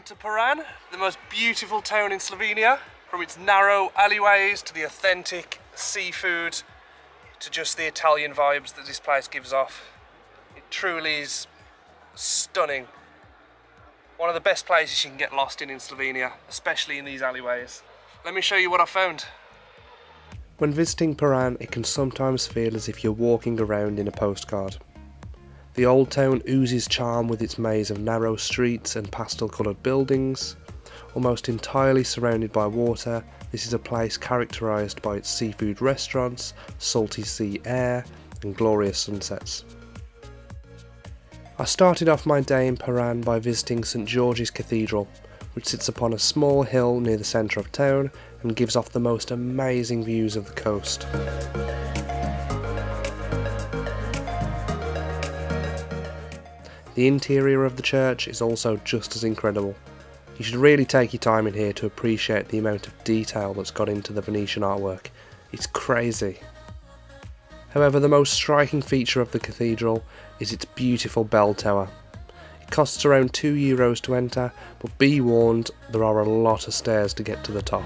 to Piran, the most beautiful town in Slovenia. From its narrow alleyways to the authentic seafood to just the Italian vibes that this place gives off. It truly is stunning. One of the best places you can get lost in Slovenia, especially in these alleyways. Let me show you what I found. When visiting Piran, it can sometimes feel as if you're walking around in a postcard. The old town oozes charm with its maze of narrow streets and pastel-coloured buildings. Almost entirely surrounded by water, this is a place characterised by its seafood restaurants, salty sea air and glorious sunsets. I started off my day in Piran by visiting St Georges Cathedral, which sits upon a small hill near the centre of town and gives off the most amazing views of the coast. The interior of the church is also just as incredible. You should really take your time in here to appreciate the amount of detail that's got into the Venetian artwork. It's crazy. However, the most striking feature of the cathedral is its beautiful bell tower. It costs around €2 to enter, but be warned, there are a lot of stairs to get to the top.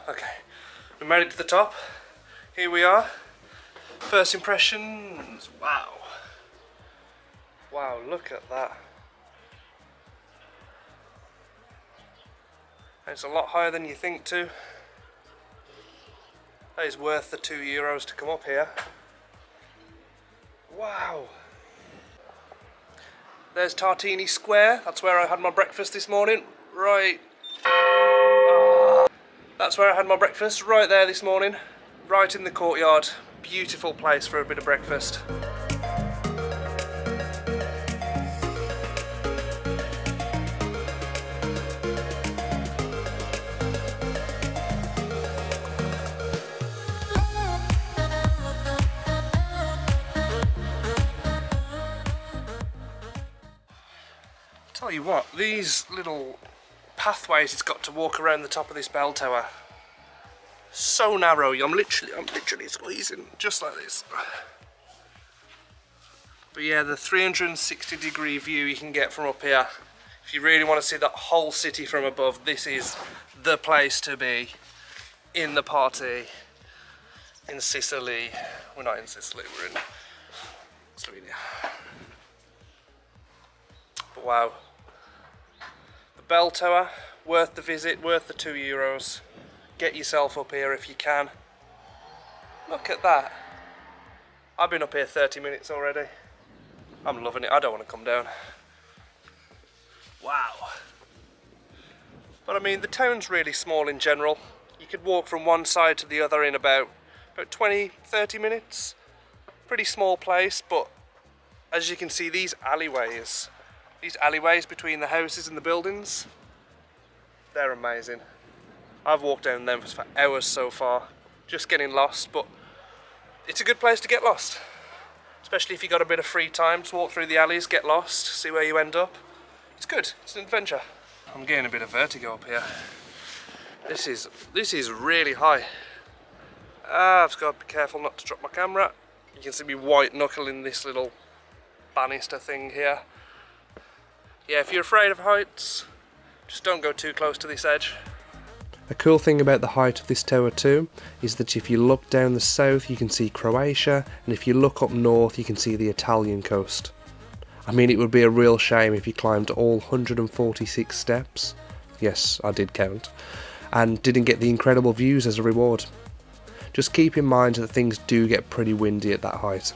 Okay, we made it to the top. Here we are. First impressions. Wow. Wow, look at that. It's a lot higher than you think too. That is worth the €2 to come up here. Wow. There's Tartini Square. That's where I had my breakfast this morning. Right. That's where I had my breakfast, right there this morning. Right in the courtyard. Beautiful place for a bit of breakfast. Tell you what, these little pathways it's got to walk around the top of this bell tower, so narrow. I'm literally squeezing just like this. But yeah, the 360-degree view you can get from up here, if you really want to see that whole city from above, this is the place to be in the party in Sicily. We're not in Sicily, we're in Slovenia. But wow. Bell tower, worth the visit, worth the €2. Get yourself up here if you can. Look at that. I've been up here 30 minutes already. I'm loving it. I don't want to come down. Wow. But I mean, the town's really small in general. You could walk from one side to the other in about 20-30 minutes. Pretty small place, but as you can see, these alleyways between the houses and the buildings, they're amazing. I've walked down them for hours so far, just getting lost, but it's a good place to get lost. Especially if you've got a bit of free time to walk through the alleys, get lost, see where you end up. It's good, it's an adventure. I'm getting a bit of vertigo up here. This is really high. I've got to be careful not to drop my camera. You can see me white knuckling this little banister thing here. Yeah, if you're afraid of heights, just don't go too close to this edge. A cool thing about the height of this tower too is that if you look down the south you can see Croatia, and if you look up north you can see the Italian coast. I mean, it would be a real shame if you climbed all 146 steps, yes I did count, and didn't get the incredible views as a reward. Just keep in mind that things do get pretty windy at that height.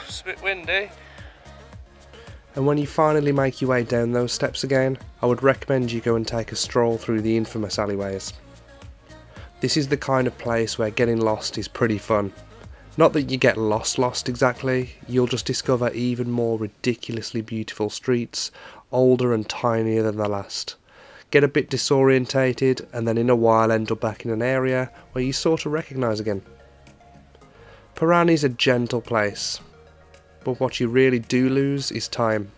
It's a bit windy. And when you finally make your way down those steps again, I would recommend you go and take a stroll through the infamous alleyways. This is the kind of place where getting lost is pretty fun. Not that you get lost exactly, you'll just discover even more ridiculously beautiful streets, older and tinier than the last. Get a bit disorientated and then in a while end up back in an area where you sort of recognise again. Piran is a gentle place, but what you really do lose is time.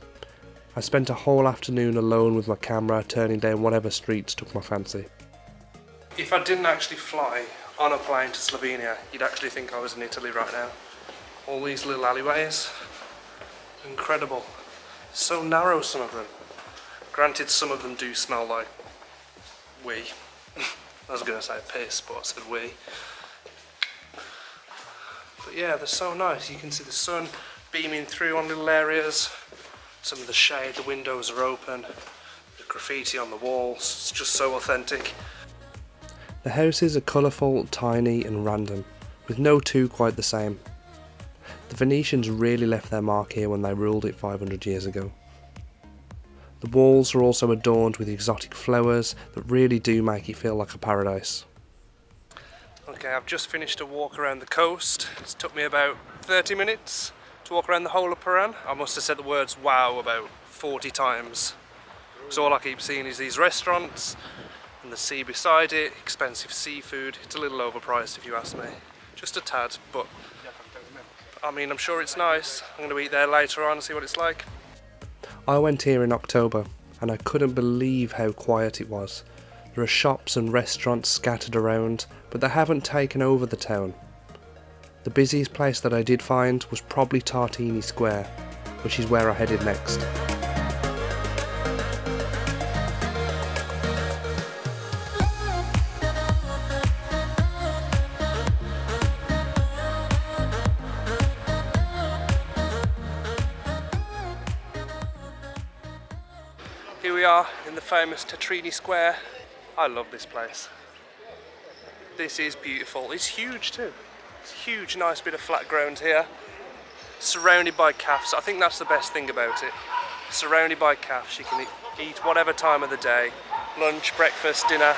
I spent a whole afternoon alone with my camera, turning down whatever streets took my fancy. If I didn't actually fly on a plane to Slovenia, you'd actually think I was in Italy right now. All these little alleyways, incredible. So narrow, some of them. Granted, some of them do smell like wee. I was going to say piss, but I said wee. But yeah, they're so nice. You can see the sun beaming through on little areas. Some of the shade, the windows are open. The graffiti on the walls, it's just so authentic. The houses are colourful, tiny and random, with no two quite the same. The Venetians really left their mark here when they ruled it 500 years ago. The walls are also adorned with exotic flowers that really do make it feel like a paradise. Okay, I've just finished a walk around the coast. It's took me about 30 minutes to walk around the whole of Piran. I must have said the words wow about 40 times. So all I keep seeing is these restaurants and the sea beside it, expensive seafood. It's a little overpriced if you ask me. Just a tad, but I mean, I'm sure it's nice. I'm going to eat there later on and see what it's like. I went here in October and I couldn't believe how quiet it was. There are shops and restaurants scattered around, but they haven't taken over the town. The busiest place that I did find was probably Tartini Square, which is where I headed next. Here we are in the famous Tartini Square. I love this place. This is beautiful. It's huge too. It's a huge, nice bit of flat ground here. Surrounded by cafes. I think that's the best thing about it. Surrounded by cafes. You can eat whatever time of the day. Lunch, breakfast, dinner.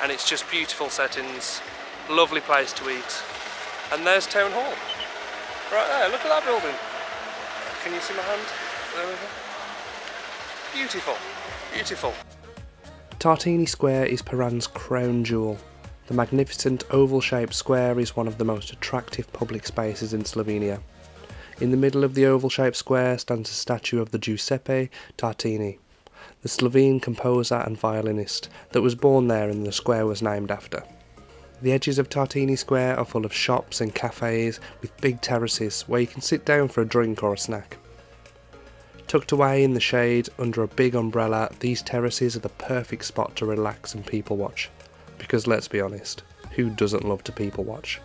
And it's just beautiful settings. Lovely place to eat. And there's Town Hall. Right there, look at that building. Can you see my hand? There we go. Beautiful, beautiful. Tartini Square is Piran's crown jewel. The magnificent oval-shaped square is one of the most attractive public spaces in Slovenia. In the middle of the oval-shaped square stands a statue of the Giuseppe Tartini, the Slovene composer and violinist that was born there and the square was named after. The edges of Tartini Square are full of shops and cafes with big terraces where you can sit down for a drink or a snack. Tucked away in the shade under a big umbrella, these terraces are the perfect spot to relax and people watch. Because let's be honest, who doesn't love to people watch?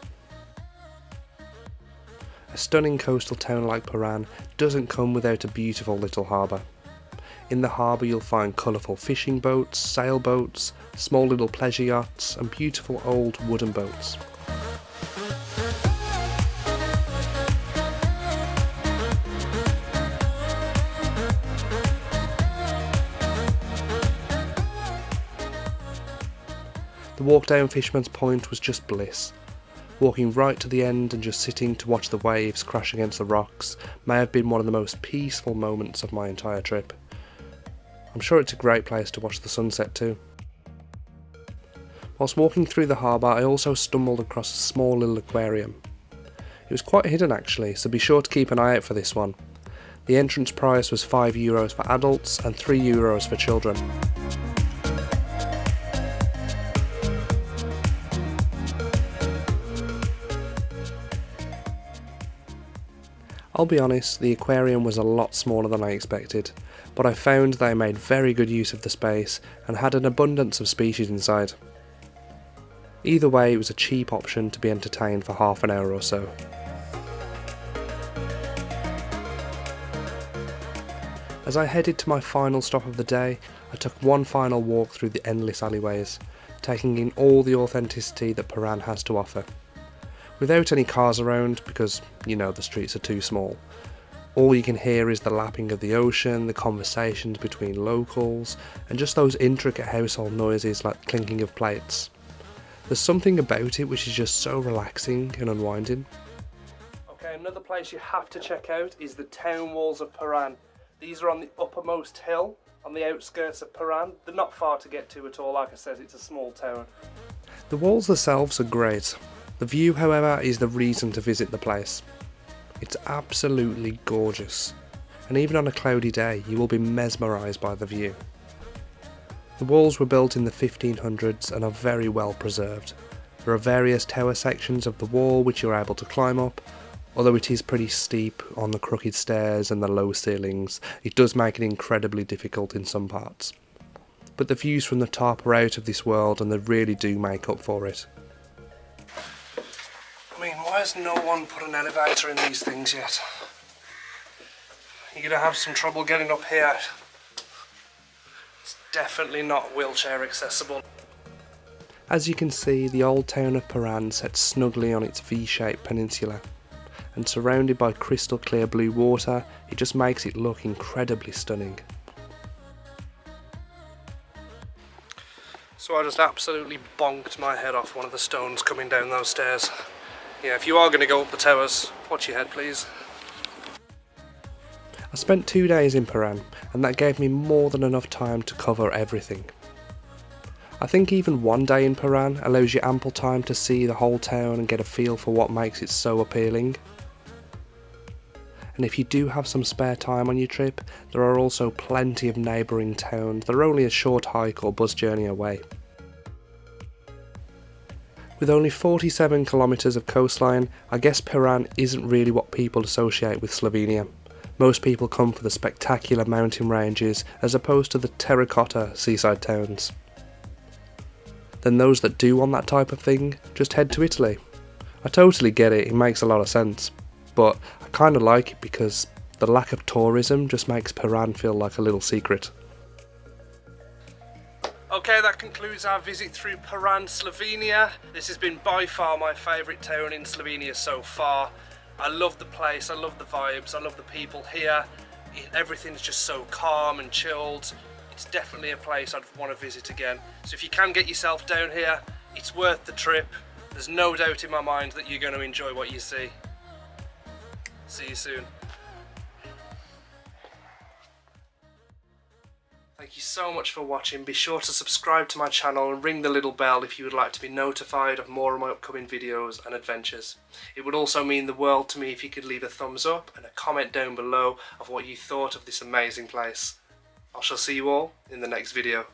A stunning coastal town like Piran doesn't come without a beautiful little harbour. In the harbour you'll find colourful fishing boats, sailboats, small little pleasure yachts and beautiful old wooden boats. The walk down Fisherman's Point was just bliss. Walking right to the end and just sitting to watch the waves crash against the rocks may have been one of the most peaceful moments of my entire trip. I'm sure it's a great place to watch the sunset too. Whilst walking through the harbour I also stumbled across a small little aquarium. It was quite hidden actually, so be sure to keep an eye out for this one. The entrance price was €5 for adults and €3 for children. I'll be honest, the aquarium was a lot smaller than I expected, but I found they made very good use of the space and had an abundance of species inside. Either way, it was a cheap option to be entertained for half an hour or so. As I headed to my final stop of the day, I took one final walk through the endless alleyways, taking in all the authenticity that Piran has to offer. Without any cars around, because, you know, the streets are too small. All you can hear is the lapping of the ocean, the conversations between locals, and just those intricate household noises like clinking of plates. There's something about it which is just so relaxing and unwinding. Okay, another place you have to check out is the town walls of Piran. These are on the uppermost hill, on the outskirts of Piran. They're not far to get to at all, like I said, it's a small town. The walls themselves are great. The view, however, is the reason to visit the place. It's absolutely gorgeous. and even on a cloudy day you will be mesmerised by the view. The walls were built in the 1500s and are very well preserved. There are various tower sections of the wall which you're able to climb up, although it is pretty steep on the crooked stairs and the low ceilings. It does make it incredibly difficult in some parts. But the views from the top are out of this world and they really do make up for it. I mean, why has no one put an elevator in these things yet? You're going to have some trouble getting up here. It's definitely not wheelchair accessible. As you can see, the old town of Piran sits snugly on its V-shaped peninsula, and surrounded by crystal clear blue water, it just makes it look incredibly stunning. So I just absolutely bonked my head off one of the stones coming down those stairs. Yeah, if you are going to go up the towers, watch your head please. I spent 2 days in Piran, and that gave me more than enough time to cover everything. I think even 1 day in Piran allows you ample time to see the whole town and get a feel for what makes it so appealing. And if you do have some spare time on your trip, there are also plenty of neighbouring towns that are only a short hike or bus journey away. With only 47 kilometres of coastline, I guess Piran isn't really what people associate with Slovenia. Most people come for the spectacular mountain ranges as opposed to the terracotta seaside towns. Then those that do want that type of thing, just head to Italy. I totally get it, it makes a lot of sense, but I kinda like it because the lack of tourism just makes Piran feel like a little secret. Okay, that concludes our visit through Piran, Slovenia. This has been by far my favourite town in Slovenia so far. I love the place, I love the vibes, I love the people here. Everything's just so calm and chilled. It's definitely a place I'd want to visit again. So if you can get yourself down here, it's worth the trip. There's no doubt in my mind that you're going to enjoy what you see. See you soon. Thank you so much for watching. Be sure to subscribe to my channel and ring the little bell if you would like to be notified of more of my upcoming videos and adventures. It would also mean the world to me if you could leave a thumbs up and a comment down below of what you thought of this amazing place. I shall see you all in the next video.